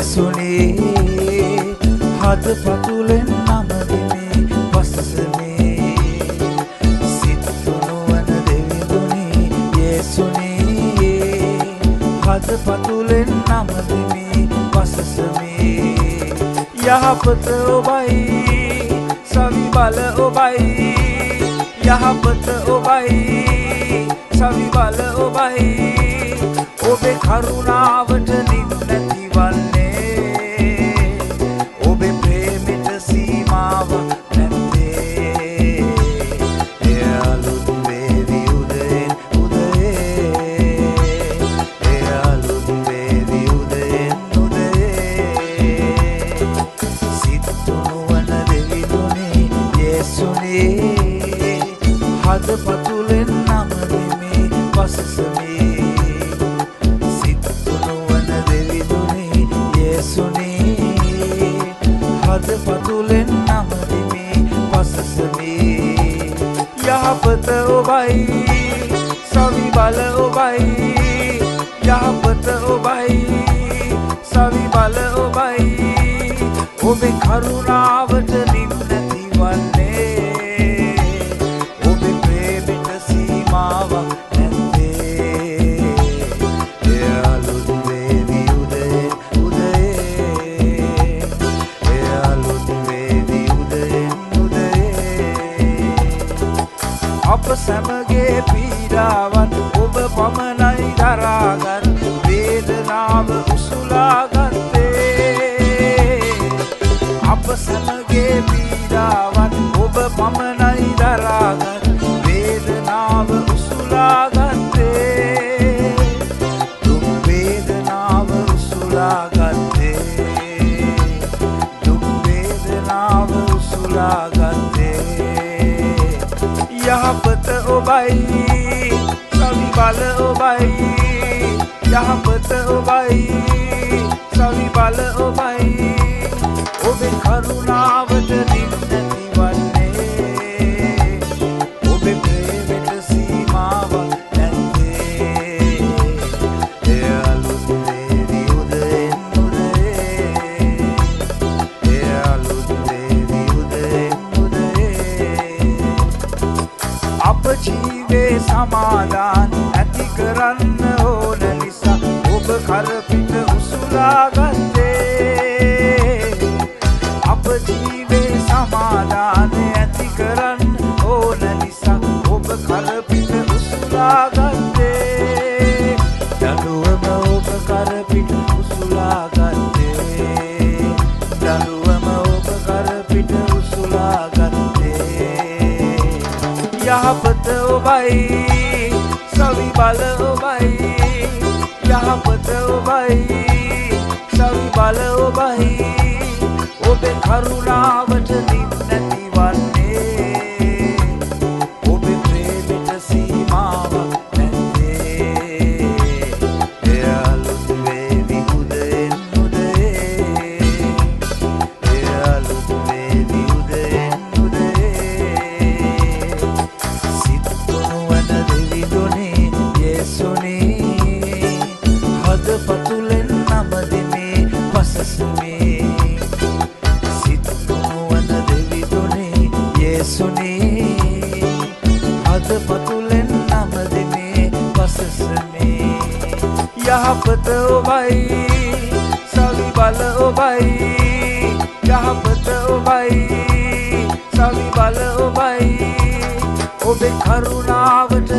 යේසුනේ හද පතුලෙන් නමදිනේ වසසනේ සිත තුනුවන දෙවිඳුනේ යේසුනේ හද පතුලෙන් නමදිනේ වසසනේ යහපත ඔබයි සවි බල ඔබයි යහපත ඔබයි සවි බල ඔබයි ඔබේ කරුණාවට නින්නති වන්නේ ඔබේ ප්‍රේමයට සීමාවක් නැත්තේ එය අලුත් වේවි උදයෙන් උදයේ එය අලුත් වේවි උදයෙන් උදයේ සිත තුනුවන දෙවිඳුනේ යේසුනේ හද පතුලෙන් නමදිමේ වසසමේ හද පතුලෙන් නමදිමේ වසසමේ යහපත ඔබයි සවි බල ඔබයි යහපත ඔබයි සවි බල ඔබයි ඔබේ කරුණාවට නින්නති වන්නේ ඔබේ ප්‍රේමයට සීමාවක් නැත්තේ එය අලුත් වේවි උදයෙන් උදයේ එය අලුත් වේවි උදයෙන් උදයේ අප සැමගේ පීඩාවන් ඔබ පමණයි දරාගත් වේදනාව උසුලා ගත්තේ අප සැමගේ පීඩාවන් ඔබ පමණයි දරාගත් වේදනාව උසුලා ගත්තේ දුක් වේදනාව උසුලා ගත්තේ දුක් වේදනාව උසුලා ගත්තේ යහපත ඔබයි සවි බල ඔබයි යහපත ඔබයි සවි බල ඔබයි ඔබේ කරුණාවට නින්නති වන්නේ ඔබේ ප්‍රේමයට සීමාවක් නැත්තේ එය අලුත් වේවි උදයෙන් උදයේ එය අලුත් වේවි උදයෙන් උදයේ අප ජීවේ සමාදාන ඇති කරන්න ඕන නිසා ඔබ කරපිට උසුලා ගත්තේ අප ජීවේ සමාදාන ඇති කරන්න ඕන නිසා ඔබ කරපිට උසුලා ගත්තේ දඬුවම ඔබ කරපිට උසුලා ගත්තේ දඬුවම ඔබ කරපිට උසුලා ගත්තේ යහපත ඔබයි සවි බල ඔබයි යහපත ඔබයි සවි බල ඔබයි ඔබේ කරුණාවට නින්නති වන්නේ ඔබේ ප්‍රේමයට සීමාවක් නැත්තේ එය අලුත් වේවි උදයෙන් උදයේ එය අලුත් වේවි උදයෙන් උදයේ සිත තුනුවන දෙවිඳුනේ යේසුනේ හද පතුලෙන් නමදිමේ වසසමේ සිත තුනුවන දෙවිඳුනේ යේසුනේ හද පතුලෙන් නමදිමේ වසසමේ යහපත ඔබයි සවි බල ඔබයි යහපත ඔබයි සවි බල ඔබයි ඔබේ කරුණාවට